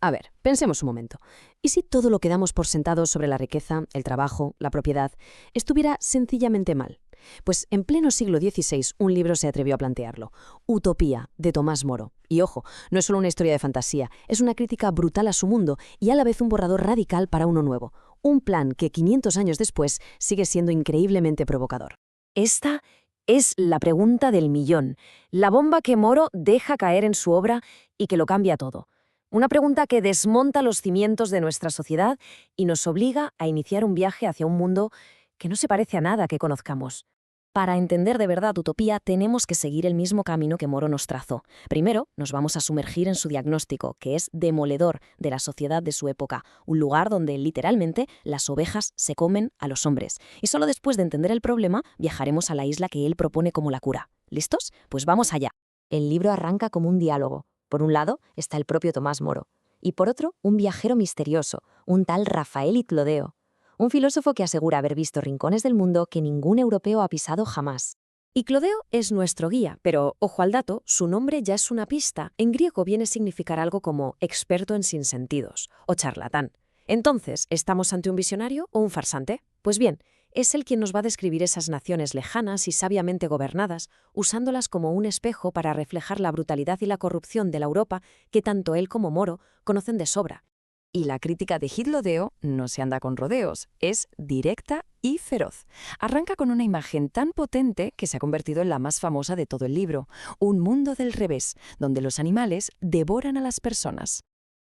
A ver, pensemos un momento. ¿Y si todo lo que damos por sentado sobre la riqueza, el trabajo, la propiedad, estuviera sencillamente mal? Pues en pleno siglo XVI un libro se atrevió a plantearlo. Utopía, de Tomás Moro. Y ojo, no es solo una historia de fantasía, es una crítica brutal a su mundo y a la vez un borrador radical para uno nuevo. Un plan que 500 años después sigue siendo increíblemente provocador. Esta es la pregunta del millón, la bomba que Moro deja caer en su obra y que lo cambia todo. Una pregunta que desmonta los cimientos de nuestra sociedad y nos obliga a iniciar un viaje hacia un mundo que no se parece a nada que conozcamos. Para entender de verdad Utopía tenemos que seguir el mismo camino que Moro nos trazó. Primero, nos vamos a sumergir en su diagnóstico, que es demoledor de la sociedad de su época, un lugar donde literalmente las ovejas se comen a los hombres. Y solo después de entender el problema, viajaremos a la isla que él propone como la cura. ¿Listos? Pues vamos allá. El libro arranca como un diálogo. Por un lado está el propio Tomás Moro, y por otro, un viajero misterioso, un tal Rafael Clodeo. Un filósofo que asegura haber visto rincones del mundo que ningún europeo ha pisado jamás. Y Clodeo es nuestro guía, pero, ojo al dato, su nombre ya es una pista. En griego viene a significar algo como experto en sinsentidos o charlatán. Entonces, ¿estamos ante un visionario o un farsante? Pues bien, es él quien nos va a describir esas naciones lejanas y sabiamente gobernadas, usándolas como un espejo para reflejar la brutalidad y la corrupción de la Europa que tanto él como Moro conocen de sobra. Y la crítica de Clodeo no se anda con rodeos, es directa y feroz. Arranca con una imagen tan potente que se ha convertido en la más famosa de todo el libro, un mundo del revés, donde los animales devoran a las personas.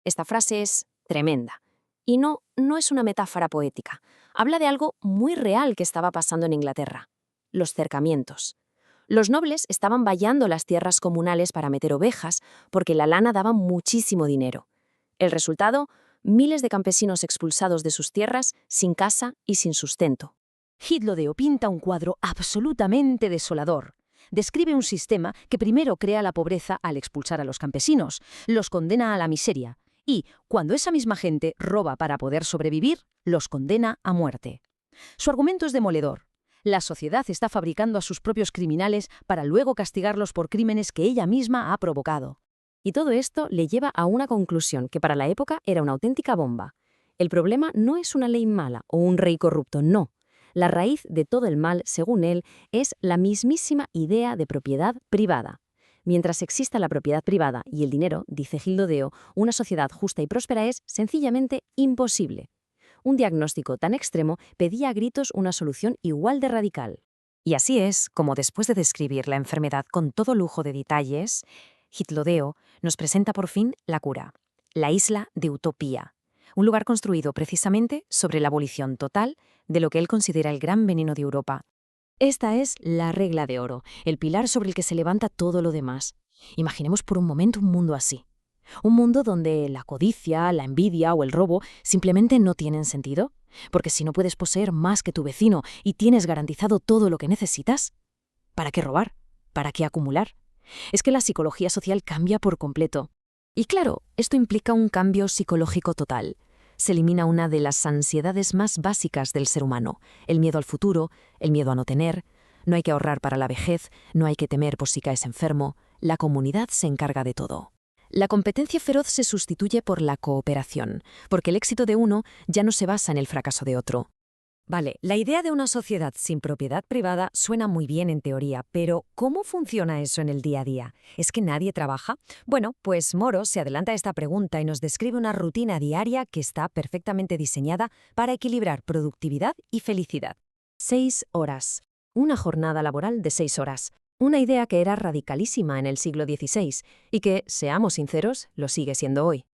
Esta frase es tremenda. Y no es una metáfora poética. Habla de algo muy real que estaba pasando en Inglaterra. Los cercamientos. Los nobles estaban vallando las tierras comunales para meter ovejas porque la lana daba muchísimo dinero. El resultado, miles de campesinos expulsados de sus tierras, sin casa y sin sustento. Clodeo pinta un cuadro absolutamente desolador. Describe un sistema que primero crea la pobreza al expulsar a los campesinos, los condena a la miseria, y, cuando esa misma gente roba para poder sobrevivir, los condena a muerte. Su argumento es demoledor. La sociedad está fabricando a sus propios criminales para luego castigarlos por crímenes que ella misma ha provocado. Y todo esto le lleva a una conclusión que para la época era una auténtica bomba. El problema no es una ley mala o un rey corrupto, no. La raíz de todo el mal, según él, es la mismísima idea de propiedad privada. Mientras exista la propiedad privada y el dinero, dice Clodeo, una sociedad justa y próspera es sencillamente imposible. Un diagnóstico tan extremo pedía a gritos una solución igual de radical. Y así es como, después de describir la enfermedad con todo lujo de detalles, Clodeo nos presenta por fin la cura, la isla de Utopía, un lugar construido precisamente sobre la abolición total de lo que él considera el gran veneno de Europa. Esta es la regla de oro, el pilar sobre el que se levanta todo lo demás. Imaginemos por un momento un mundo así. Un mundo donde la codicia, la envidia o el robo simplemente no tienen sentido. Porque si no puedes poseer más que tu vecino y tienes garantizado todo lo que necesitas, ¿para qué robar? ¿Para qué acumular? Es que la psicología social cambia por completo. Y claro, esto implica un cambio psicológico total. Se elimina una de las ansiedades más básicas del ser humano, el miedo al futuro, el miedo a no tener. No hay que ahorrar para la vejez, no hay que temer por si caes enfermo. La comunidad se encarga de todo. La competencia feroz se sustituye por la cooperación, porque el éxito de uno ya no se basa en el fracaso de otro. Vale, la idea de una sociedad sin propiedad privada suena muy bien en teoría, pero ¿cómo funciona eso en el día a día? ¿Es que nadie trabaja? Bueno, pues Moro se adelanta a esta pregunta y nos describe una rutina diaria que está perfectamente diseñada para equilibrar productividad y felicidad. 6 horas. Una jornada laboral de 6 horas. Una idea que era radicalísima en el siglo XVI y que, seamos sinceros, lo sigue siendo hoy.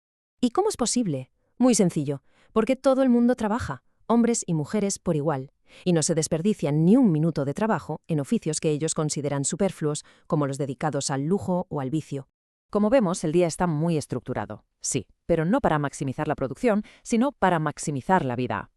¿Y cómo es posible? Muy sencillo, porque todo el mundo trabaja, hombres y mujeres por igual, y no se desperdician ni un minuto de trabajo en oficios que ellos consideran superfluos, como los dedicados al lujo o al vicio. Como vemos, el día está muy estructurado, sí, pero no para maximizar la producción, sino para maximizar la vida.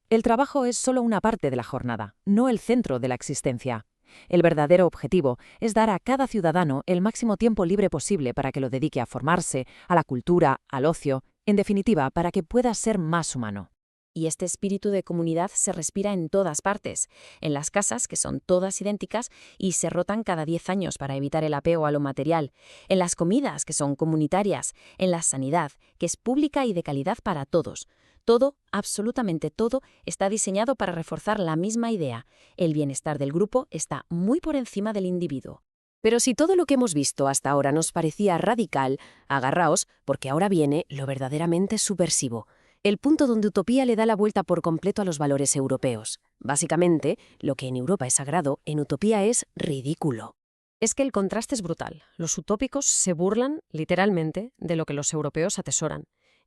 El trabajo es solo una parte de la jornada, no el centro de la existencia. El verdadero objetivo es dar a cada ciudadano el máximo tiempo libre posible para que lo dedique a formarse, a la cultura, al ocio, en definitiva, para que pueda ser más humano. Y este espíritu de comunidad se respira en todas partes, en las casas, que son todas idénticas y se rotan cada 10 años para evitar el apego a lo material, en las comidas, que son comunitarias, en la sanidad, que es pública y de calidad para todos. Todo, absolutamente todo, está diseñado para reforzar la misma idea. El bienestar del grupo está muy por encima del individuo. Pero si todo lo que hemos visto hasta ahora nos parecía radical, agarraos, porque ahora viene lo verdaderamente subversivo. El punto donde Utopía le da la vuelta por completo a los valores europeos. Básicamente, lo que en Europa es sagrado, en Utopía es ridículo. Es que el contraste es brutal. Los utópicos se burlan, literalmente, de lo que los europeos atesoran.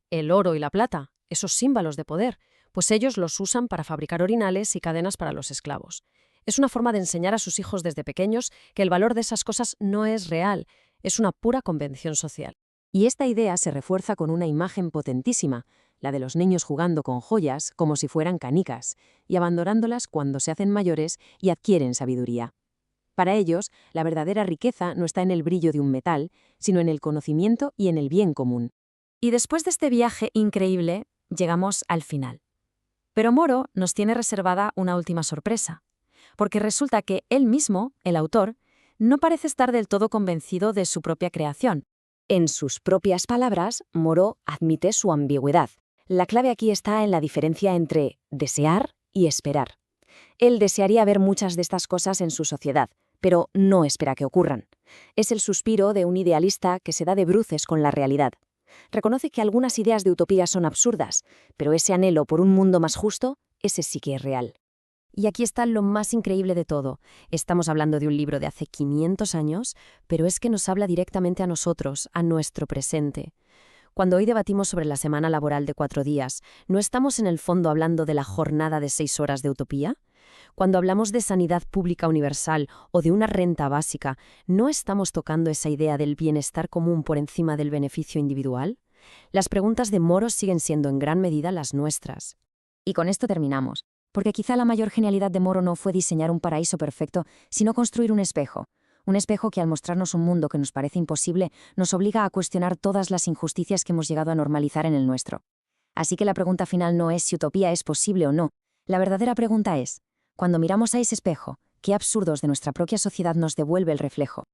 El oro y la plata, esos símbolos de poder, pues ellos los usan para fabricar orinales y cadenas para los esclavos. Es una forma de enseñar a sus hijos desde pequeños que el valor de esas cosas no es real, es una pura convención social. Y esta idea se refuerza con una imagen potentísima, la de los niños jugando con joyas como si fueran canicas, y abandonándolas cuando se hacen mayores y adquieren sabiduría. Para ellos, la verdadera riqueza no está en el brillo de un metal, sino en el conocimiento y en el bien común. Y después de este viaje increíble, llegamos al final. Pero Moro nos tiene reservada una última sorpresa, porque resulta que él mismo, el autor, no parece estar del todo convencido de su propia creación. En sus propias palabras, Moro admite su ambigüedad. La clave aquí está en la diferencia entre desear y esperar. Él desearía ver muchas de estas cosas en su sociedad, pero no espera que ocurran. Es el suspiro de un idealista que se da de bruces con la realidad. Reconoce que algunas ideas de utopía son absurdas, pero ese anhelo por un mundo más justo, ese sí que es real. Y aquí está lo más increíble de todo. Estamos hablando de un libro de hace 500 años, pero es que nos habla directamente a nosotros, a nuestro presente. Cuando hoy debatimos sobre la semana laboral de 4 días, ¿no estamos en el fondo hablando de la jornada de 6 horas de utopía? Cuando hablamos de sanidad pública universal o de una renta básica, ¿no estamos tocando esa idea del bienestar común por encima del beneficio individual? Las preguntas de Moro siguen siendo en gran medida las nuestras. Y con esto terminamos, porque quizá la mayor genialidad de Moro no fue diseñar un paraíso perfecto, sino construir un espejo. Un espejo que al mostrarnos un mundo que nos parece imposible, nos obliga a cuestionar todas las injusticias que hemos llegado a normalizar en el nuestro. Así que la pregunta final no es si utopía es posible o no. La verdadera pregunta es, cuando miramos a ese espejo, ¿qué absurdos de nuestra propia sociedad nos devuelve el reflejo?